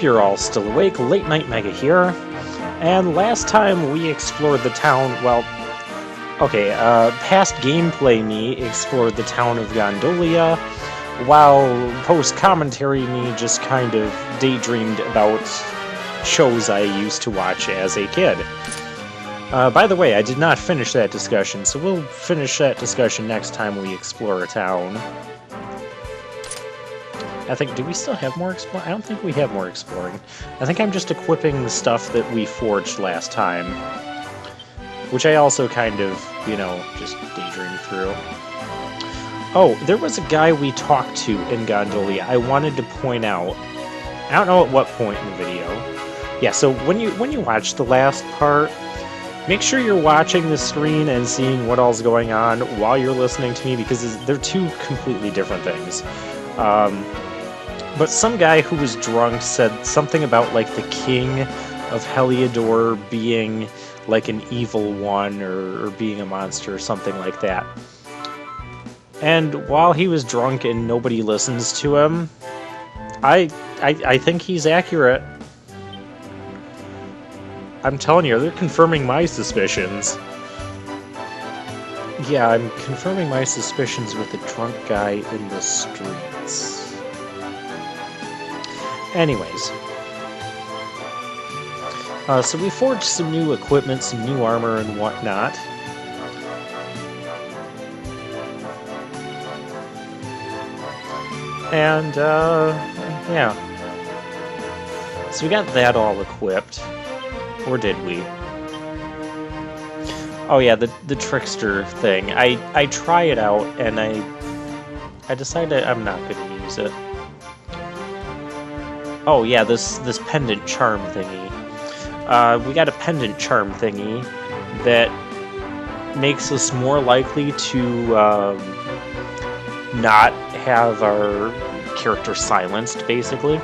hope you're all still awake. Late Night Mega here. And last time we explored the town, well, okay, past gameplay me explored the town of Gondolia, while post-commentary me just kind of daydreamed about shows I used to watch as a kid. By the way, I did not finish that discussion, so we'll finish that discussion next time we explore a town. I think, do we still have more exploring? I don't think we have more exploring. I think I'm just equipping the stuff that we forged last time. Which I also kind of, you know, just daydreamed through. Oh, there was a guy we talked to in Gondolia I wanted to point out. I don't know at what point in the video. Yeah, so when you watch the last part, make sure you're watching the screen and seeing what all's going on while you're listening to me, because they're two completely different things. But some guy who was drunk said something about, like, the king of Heliodor being, like, an evil one, or being a monster, or something like that. And while he was drunk and nobody listens to him, I think he's accurate. I'm telling you, they're confirming my suspicions. Yeah, I'm confirming my suspicions with the drunk guy in the streets. Anyways. So we forged some new equipment, some new armor and whatnot. And, yeah. So we got that all equipped. Or did we? Oh yeah, the trickster thing. I try it out and I decided I'm not going to use it. Oh yeah, this pendant charm thingy. We got a pendant charm thingy that makes us more likely to not have our character silenced, basically.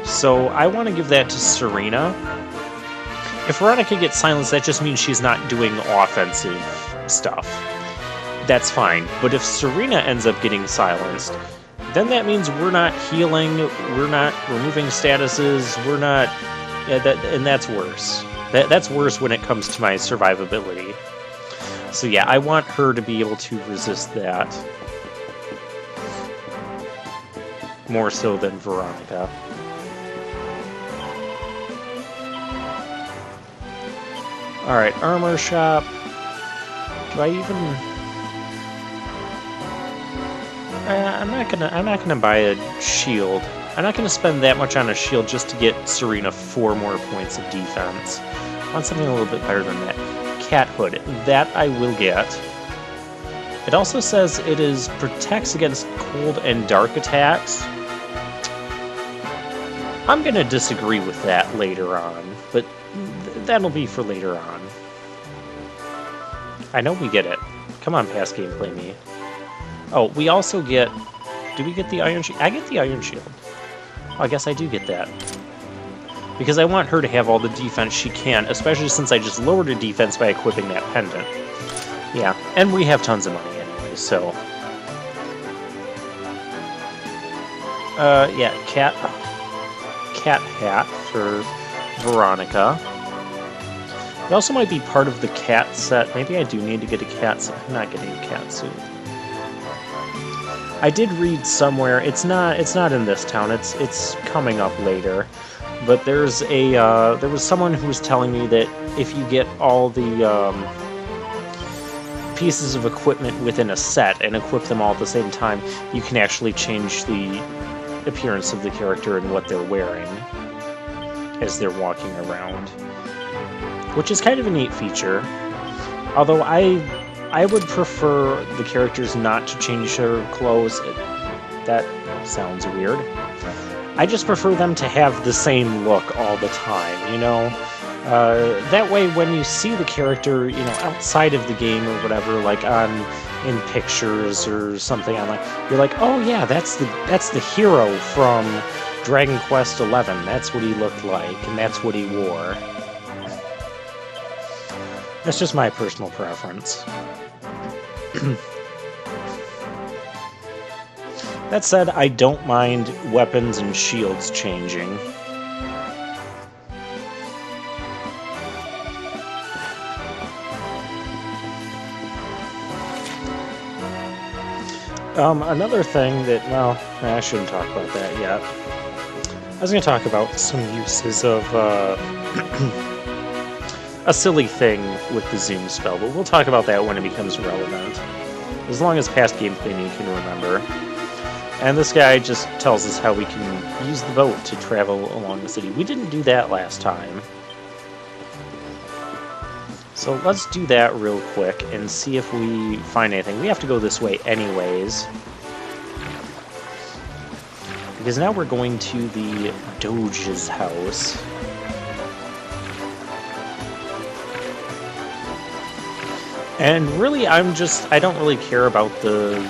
So I want to give that to Serena. If Veronica gets silenced, that just means she's not doing offensive stuff. That's fine. But if Serena ends up getting silenced, then that means we're not healing, we're not removing statuses, we're not... and that's worse. That's worse when it comes to my survivability. So yeah, I want her to be able to resist that. More so than Veronica. Alright, armor shop. Do I even... I'm not gonna buy a shield. I'm not gonna spend that much on a shield just to get Serena 4 more points of defense. I want something a little bit better than that. Cat hood. That I will get. It also says it protects against cold and dark attacks. I'm gonna disagree with that later on, but that'll be for later on. I know we get it. Come on, past gameplay me. Oh, we also get... Do we get the Iron Shield? I get the Iron Shield. Oh, I guess I do get that. Because I want her to have all the defense she can, especially since I just lowered her defense by equipping that pendant. Yeah, and we have tons of money anyway, so... yeah, cat hat for Veronica. It also might be part of the cat set. Maybe I do need to get a cat suit. I'm not getting a cat suit. I did read somewhere, it's not in this town, it's coming up later, but there was someone who was telling me that if you get all the pieces of equipment within a set and equip them all at the same time, you can actually change the appearance of the character and what they're wearing as they're walking around. Which is kind of a neat feature, although I would prefer the characters not to change their clothes. That sounds weird. I just prefer them to have the same look all the time, you know? That way, when you see the character, you know, outside of the game or whatever, like in pictures or something online, you're like, oh yeah, that's the hero from Dragon Quest XI. That's what he looked like, and that's what he wore. That's just my personal preference. That said, I don't mind weapons and shields changing. Another thing that, well, I shouldn't talk about that yet. I was going to talk about some uses of a silly thing with the zoom spell, but we'll talk about that when it becomes relevant. As long as past gameplay me can remember. And this guy just tells us how we can use the boat to travel along the city. We didn't do that last time. So let's do that real quick and see if we find anything. We have to go this way anyways. Because now we're going to the Doge's house. And really, I don't really care about the,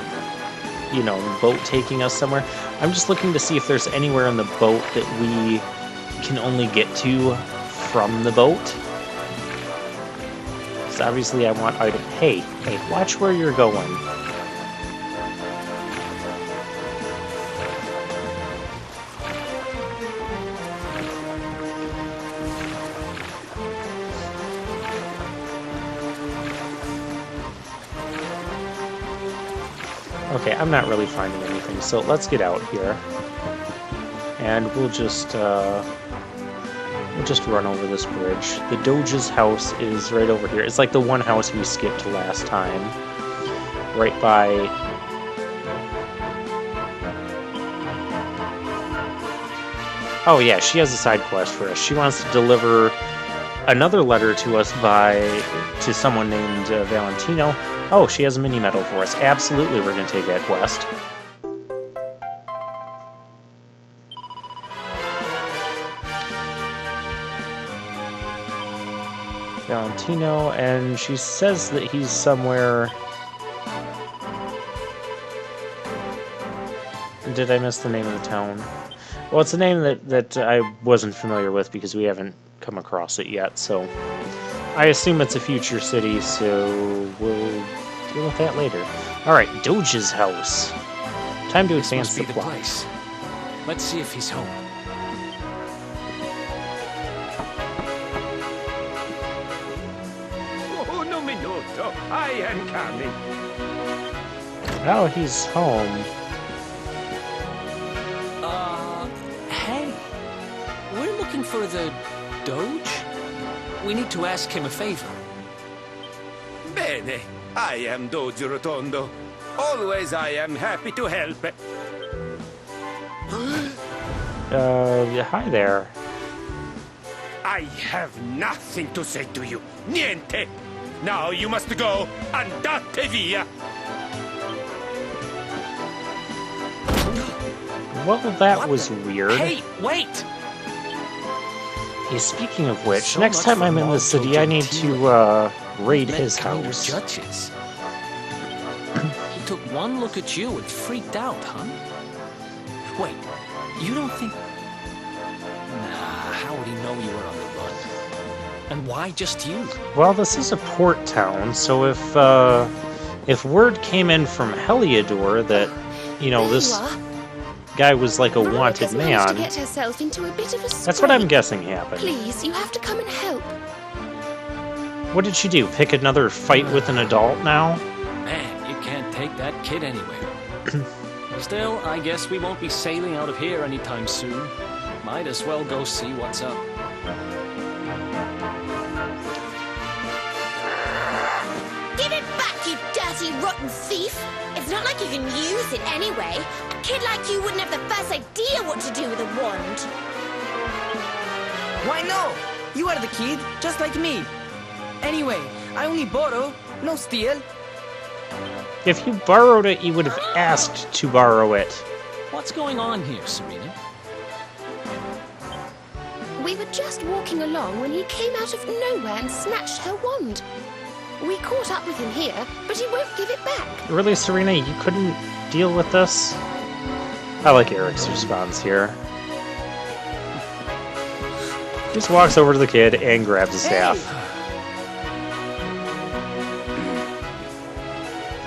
boat taking us somewhere. I'm just looking to see if there's anywhere in the boat that we can only get to from the boat. So obviously I want item. Hey, watch where you're going. Okay, I'm not really finding anything, so let's get out here. And we'll just run over this bridge. The Doge's house is right over here. It's like the one house we skipped last time. Right by... Oh yeah, she has a side quest for us. She wants to deliver another letter to us to someone named Valentino. Oh, she has a mini-medal for us. Absolutely, we're going to take that quest. Valentino, and she says that he's somewhere... Did I miss the name of the town? Well, it's a name that I wasn't familiar with because we haven't come across it yet, so... I assume it's a future city, so we'll deal with that later. Alright, Doge's house. Time to advance the plot. Place. Let's see if he's home. Oh, no minuto. I am coming. Oh, he's home. Hey. We're looking for the Doge? We need to ask him a favor. Bene. I am Doge Rotondo. Always I am happy to help. Hi there. I have nothing to say to you. Niente. Now you must go. Andate via. Well, that was weird. Hey, wait! Yeah, speaking of which, So next much time for I'm in the Malto city, I need Gentile. to raid Met his kind house. judges. He took one look at you and freaked out, huh? Wait, you don't think... Nah, how would he know you were on the run? And why just you? Well, this is a port town, so if word came in from Heliodor that, this guy was like a wanted man, to get herself into a bit of a that's what I'm guessing happened. Please, you have to come and help. What did she do? Pick another fight with an adult now? Man, you can't take that kid anywhere. Still, I guess we won't be sailing out of here anytime soon. Might as well go see what's up. Give it back, you dirty, rotten thief! It's not like you can use it anyway. A kid like you wouldn't have the first idea what to do with a wand. Why no? You are the kid, just like me. Anyway, I only borrow, no steal. If you borrowed it, you would have asked to borrow it. What's going on here, Serena? We were just walking along when he came out of nowhere and snatched her wand. We caught up with him here, but he won't give it back. Really, Serena, you couldn't deal with this? I like Eric's response here. He just walks over to the kid and grabs his staff.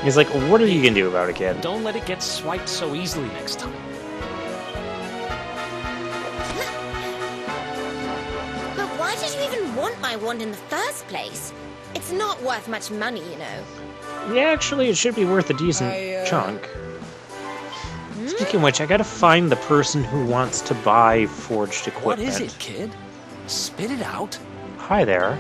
He's like, what are you gonna do about it, kid? Don't let it get swiped so easily next time. But why did you even want my wand in the first place? It's not worth much money, you know. Yeah, actually, it should be worth a decent chunk. Speaking of which, I gotta find the person who wants to buy forged equipment. What is it, kid? Spit it out. Hi there.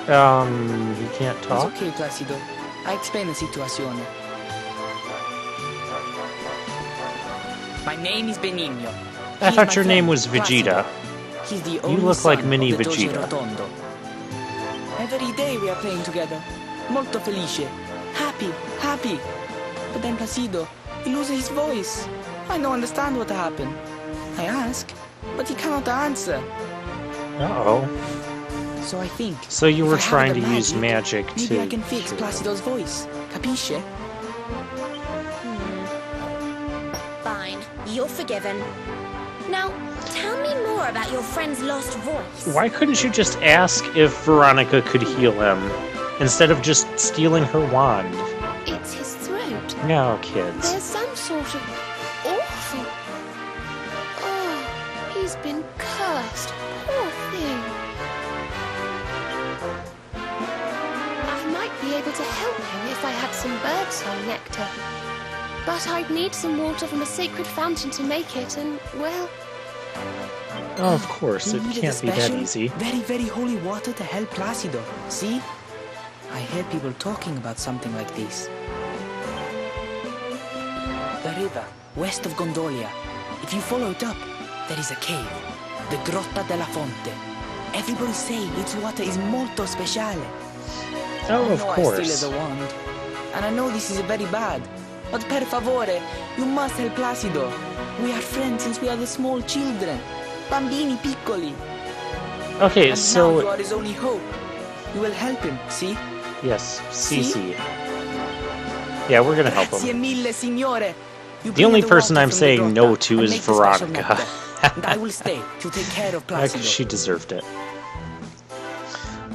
You can't It's talk? okay, Placido. I explain the situation. My name is Benigno. I thought your name was Vegeta. He's the You only look like son mini of the Doge Vegeta. Rotondo. Every day we are playing together. Molto felice. Happy, happy. But then Placido, he loses his voice. I don't understand what happened. I ask, but he cannot answer. Uh-oh. So I think... So you if were I have trying the to use magic to... maybe I can fix Placido's voice. Capisce? Fine, you're forgiven. Now, tell me more about your friend's lost voice. Why couldn't you just ask if Veronica could heal him, instead of just stealing her wand? It's his throat. No, kids. There's some sort of awful... Oh, he's been cursed. Poor thing. I might be able to help him if I had some birdsong nectar. But I'd need some water from a sacred fountain to make it, and, well... Oh, of course, You it needed can't a be that special, easy. very, very holy water to help Placido. See? I heard people talking about something like this. The river, west of Gondolia. If you follow it up, there is a cave. The Goaded Elefante. Everybody say its water is molto speciale. Oh, I of know I course. still have the wand. And I know this is very bad. But per favore, you must help Placido. We are friends since we are the small children. Bambini piccoli. Okay, And now you so... are his only hope. You will help him, see? Yes, See? Cece. Yeah, we're gonna help Grazie him. mille, signore. You The bring only the person water I'm from the saying no grotta to and is make the special Veronica. nectar. And I will stay to take care of Placido. She deserved it.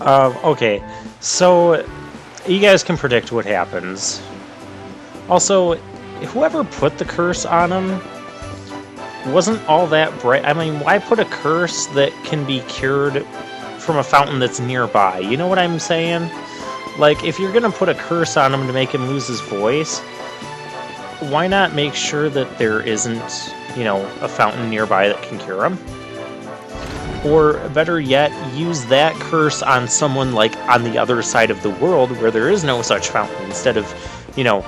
Okay, so you guys can predict what happens. Also, whoever put the curse on him wasn't all that bright. I mean, why put a curse that can be cured from a fountain that's nearby? You know what I'm saying? Like, if you're gonna put a curse on him to make him lose his voice, why not make sure that there isn't, you know, a fountain nearby that can cure him? Or, better yet, use that curse on someone, like, on the other side of the world where there is no such fountain, instead of, you know,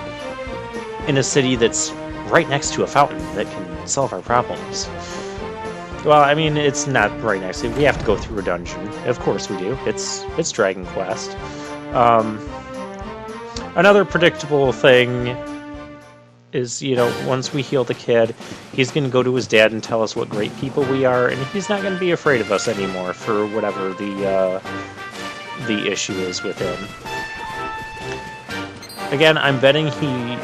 in a city that's right next to a fountain that can solve our problems. Well, I mean, it's not right next to it. We have to go through a dungeon. Of course we do. It's Dragon Quest. Another predictable thing is, you know, once we heal the kid, he's going to go to his dad and tell us what great people we are, and he's not going to be afraid of us anymore for whatever the issue is with him. Again, I'm betting he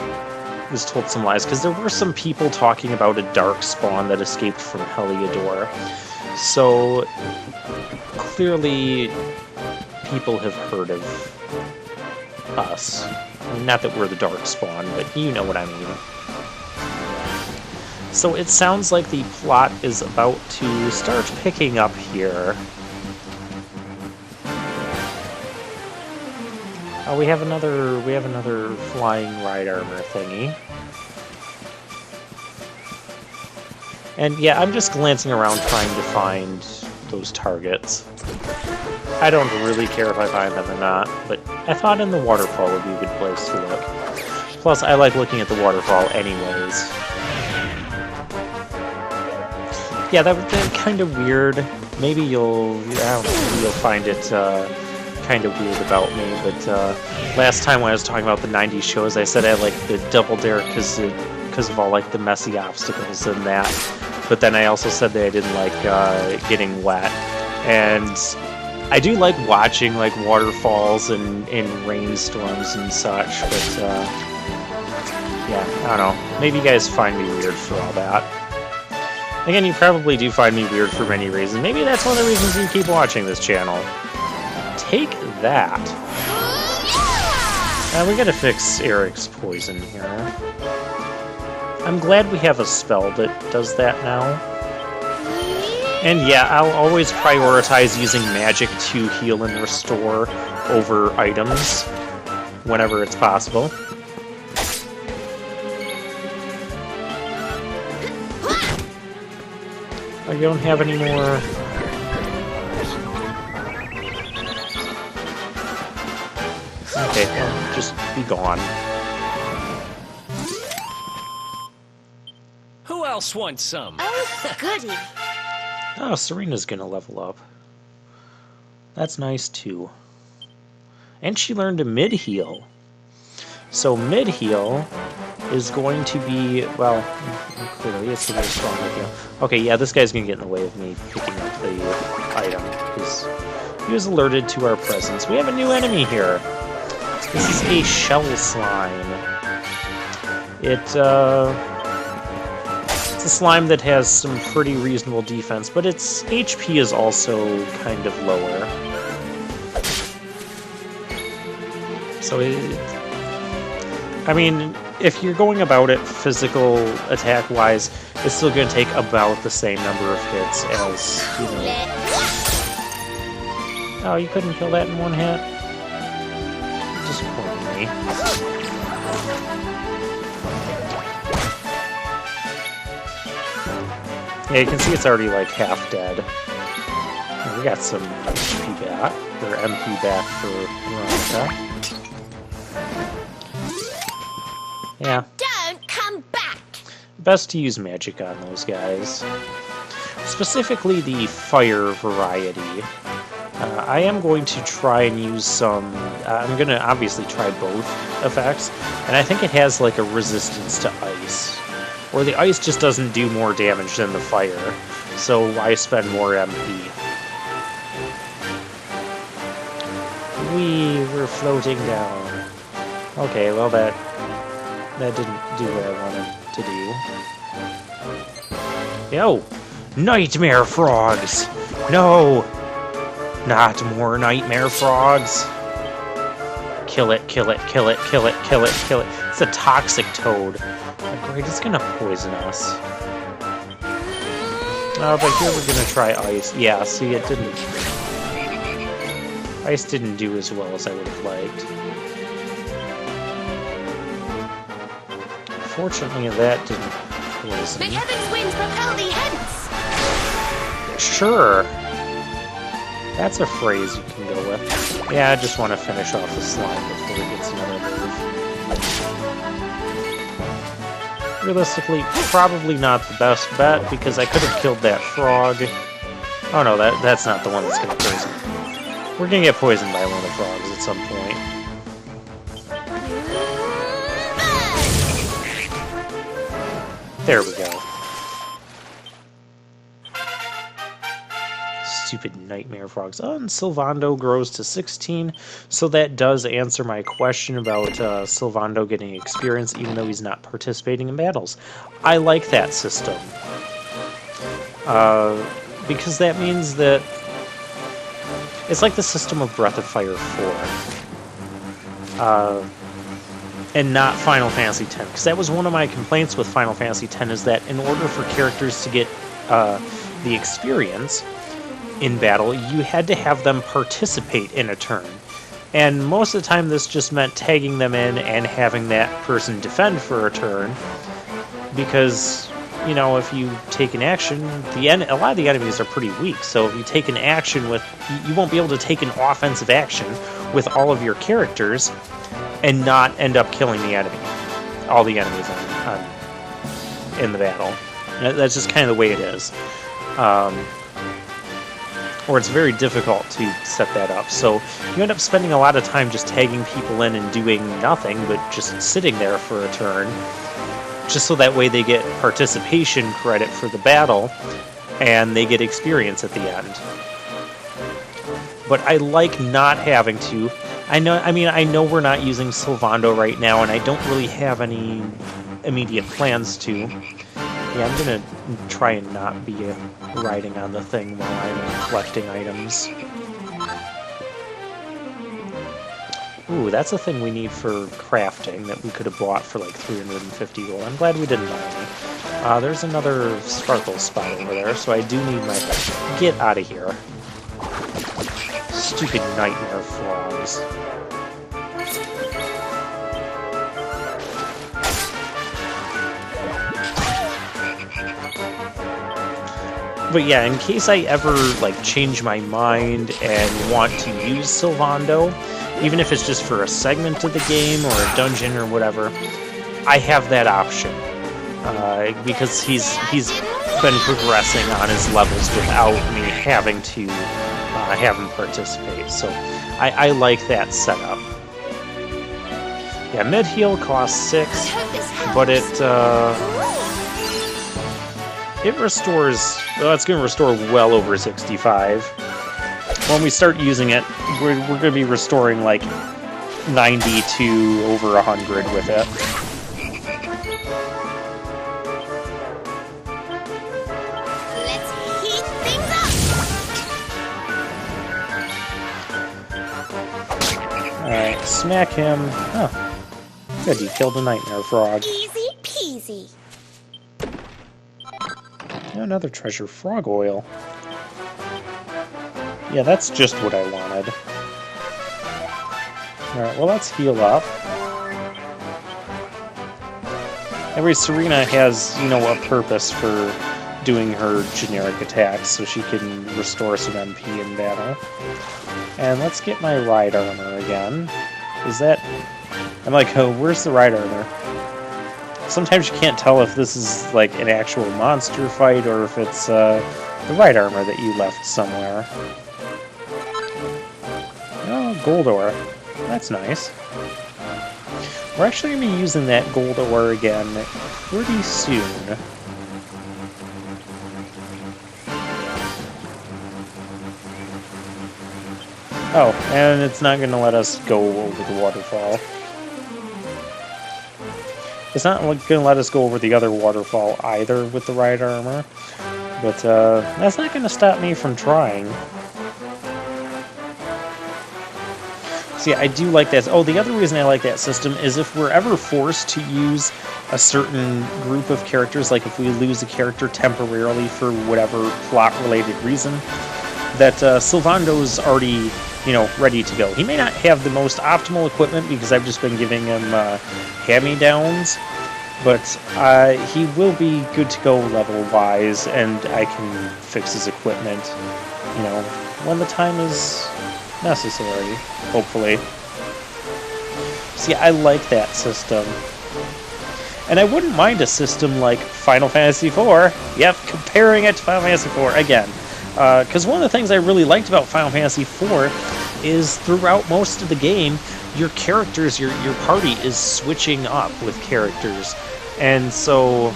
was told some lies, because there were some people talking about a dark spawn that escaped from Heliodor. So, clearly, people have heard of us. I mean, not that we're the dark spawn, but you know what I mean. So it sounds like the plot is about to start picking up here. Oh, we have another flying ride armor thingy. And yeah, I'm just glancing around trying to find those targets. I don't really care if I find them or not, but I thought in the waterfall would be a good place to look. Plus, I like looking at the waterfall anyways. Yeah, that kind of weird. Maybe you'll find it kind of weird about me, but last time when I was talking about the 90s shows, I said I liked the Double Dare because of all like the messy obstacles and that. But then I also said that I didn't like getting wet, and I do like watching like waterfalls and rainstorms and such. But yeah, I don't know. Maybe you guys find me weird for all that. Again, you probably do find me weird for many reasons. Maybe that's one of the reasons you keep watching this channel. Take that. We gotta fix Eric's poison here. I'm glad we have a spell that does that now. And yeah, I'll always prioritize using magic to heal and restore over items whenever it's possible. Oh, you don't have any more... Okay, well, just be gone. Who else wants some? Oh, goody. Oh, Serena's gonna level up. That's nice, too. And she learned a mid-heal. So mid-heal is going to be, well, clearly it's a very strong mid-heal. Okay, yeah, this guy's gonna get in the way of me picking up the item, because he was alerted to our presence. We have a new enemy here. This is a shell slime. It's a slime that has some pretty reasonable defense, but its HP is also kind of lower. So I mean, if you're going about it physical attack-wise, it's still going to take about the same number of hits as, you know... Oh, you couldn't kill that in one hit? Disappointing me. Yeah, you can see it's already, like, half dead. We got some HP back, or MP back for Veronica. Yeah. Don't come back! Best to use magic on those guys. Specifically the fire variety. I am going to try and use some... I'm going to obviously try both effects, and I think it has like a resistance to ice. Or the ice just doesn't do more damage than the fire, so I spend more MP. We're floating down. Okay, well that didn't do what I wanted to do. Yo! Nightmare frogs! No! Not more nightmare frogs! Kill it, kill it, kill it, kill it, kill it, kill it. It's a toxic toad. Oh, great, it's gonna poison us. Oh, but here we're gonna try ice. Yeah, see, it didn't... Ice didn't do as well as I would have liked. Fortunately, that didn't poison. May heaven's winds propel thee hence! Sure. That's a phrase you can go with. Yeah, I just want to finish off the slime before it gets another move. Realistically, probably not the best bet, because I could have killed that frog. Oh no, that's not the one that's going to poison. We're going to get poisoned by one of the frogs at some point. There we go. Stupid nightmare frogs. Oh, and Sylvando grows to 16, so that does answer my question about Sylvando getting experience even though he's not participating in battles. I like that system. Because that means that it's like the system of Breath of Fire 4. And not Final Fantasy X, because that was one of my complaints with Final Fantasy X, is that in order for characters to get the experience in battle, you had to have them participate in a turn. And most of the time this just meant tagging them in and having that person defend for a turn, because, you know, if you take an action, a lot of the enemies are pretty weak, so if you take an action with... You won't be able to take an offensive action with all of your characters and not end up killing the enemy. All the enemies in the battle. That's just kind of the way it is. Or it's very difficult to set that up. So you end up spending a lot of time just tagging people in and doing nothing, but just sitting there for a turn, just so that way they get participation credit for the battle, and they get experience at the end. But I like not having to... I know we're not using Sylvando right now, and I don't really have any immediate plans to. Yeah, I'm gonna try and not be riding on the thing while I'm collecting items. Ooh, that's a thing we need for crafting that we could have bought for like 350 gold. I'm glad we didn't buy any. There's another sparkle spot over there, so I do need my... Get out of here. Stupid nightmare frogs. But yeah, in case I ever, like, change my mind and want to use Sylvando, even if it's just for a segment of the game or a dungeon or whatever, I have that option. Because he's been progressing on his levels without me having to have him participate. So I like that setup. Yeah, mid-heal costs 6, but it restores... Well, it's going to restore well over 65. When we start using it, we're going to be restoring like 90 to over 100 with it. Let's heat things up! Alright, smack him. Oh, good, you killed a nightmare frog. Easy peasy. Another treasure, frog oil. Yeah, that's just what I wanted. Alright, well, let's heal up. Every Serena has, you know, a purpose for doing her generic attacks, so she can restore some MP in battle. And let's get my ride armor again. Is that... I'm like, oh, where's the ride armor? Sometimes you can't tell if this is like an actual monster fight or if it's the ride armor that you left somewhere. Oh, gold ore. That's nice. We're actually going to be using that gold ore again pretty soon. Oh, and it's not going to let us go over the waterfall. It's not going to let us go over the other waterfall either with the ride armor, but that's not going to stop me from trying. See, I do like that. Oh, the other reason I like that system is if we're ever forced to use a certain group of characters, like if we lose a character temporarily for whatever plot-related reason, that Sylvando's already, you know, ready to go. He may not have the most optimal equipment because I've just been giving him hand-me-downs, but he will be good to go level-wise, and I can fix his equipment, you know, when the time is necessary, hopefully. See, I like that system. And I wouldn't mind a system like Final Fantasy IV. Yep, comparing it to Final Fantasy IV again. Because one of the things I really liked about Final Fantasy IV is throughout most of the game, your characters, your party is switching up with characters. And so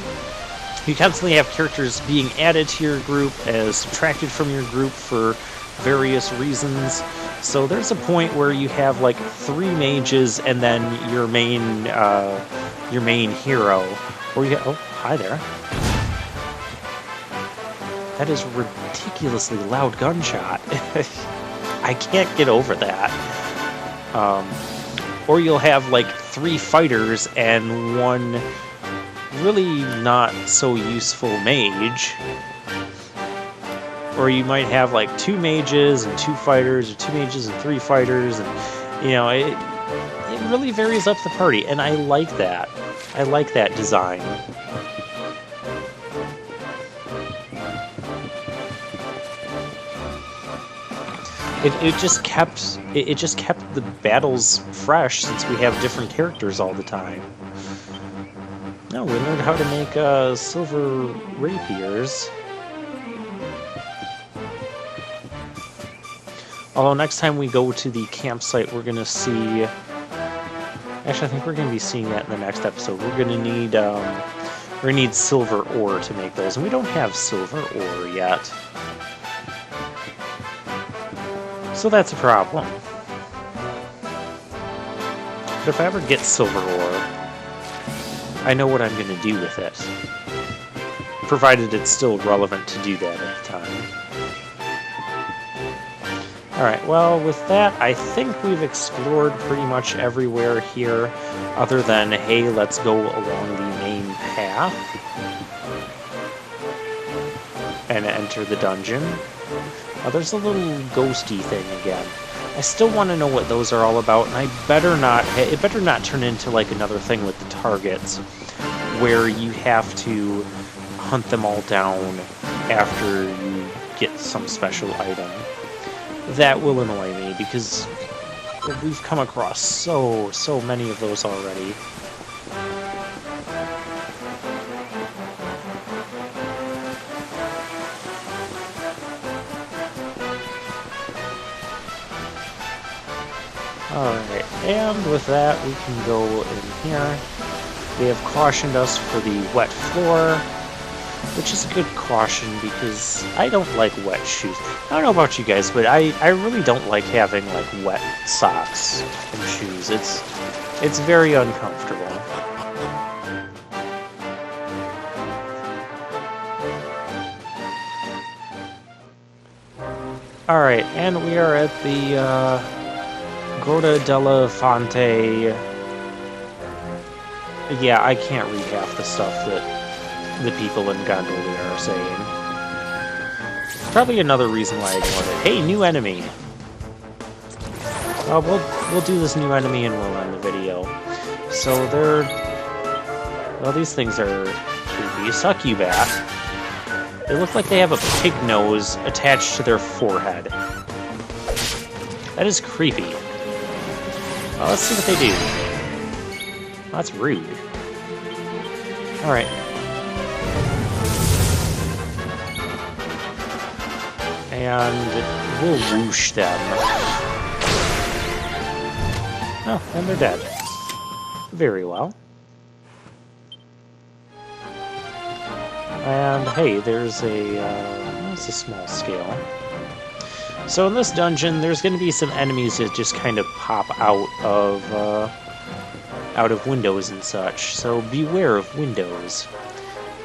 you constantly have characters being added to your group, as subtracted from your group for various reasons. So there's a point where you have like 3 mages and then your main hero. Or you oh, hi there. That is ridiculously loud gunshot. I can't get over that. Or you'll have like 3 fighters and 1 really not so useful mage. Or you might have like 2 mages and 2 fighters, or 2 mages and 3 fighters, and you know, it really varies up the party, and I like that. I like that design. It just kept the battles fresh since we have different characters all the time. Now we learned how to make silver rapiers. Although next time we go to the campsite, we're gonna see. Actually, I think we're gonna be seeing that in the next episode. We're gonna need silver ore to make those, and we don't have silver ore yet. So that's a problem. But if I ever get silver ore, I know what I'm going to do with it. Provided it's still relevant to do that at the time. Alright, well, with that, I think we've explored pretty much everywhere here, other than, hey, let's go along the main path and enter the dungeon. There's a little ghosty thing again. I still want to know what those are all about, and I better not. It better not turn into like another thing with the targets, where you have to hunt them all down after you get some special item. That will annoy me because we've come across so many of those already. Alright, and with that we can go in here. They have cautioned us for the wet floor, which is a good caution because I don't like wet shoes. I don't know about you guys, but I really don't like having like wet socks and shoes. It's very uncomfortable. Alright, and we are at the Goaded Elefante. Yeah, I can't read half the stuff that the people in Gondolia are saying. Probably another reason why I ignored it. Hey, new enemy! We'll do this new enemy and we'll end the video. So they're... Well, these things are creepy. Succubat. They look like they have a pig nose attached to their forehead. That is creepy. Well, let's see what they do. Well, that's rude. Alright. And we'll whoosh them. Oh, and they're dead. Very well. And hey, there's a small scale. So in this dungeon, there's going to be some enemies that just kind of pop out of windows and such. So beware of windows.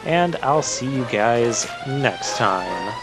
And I'll see you guys next time.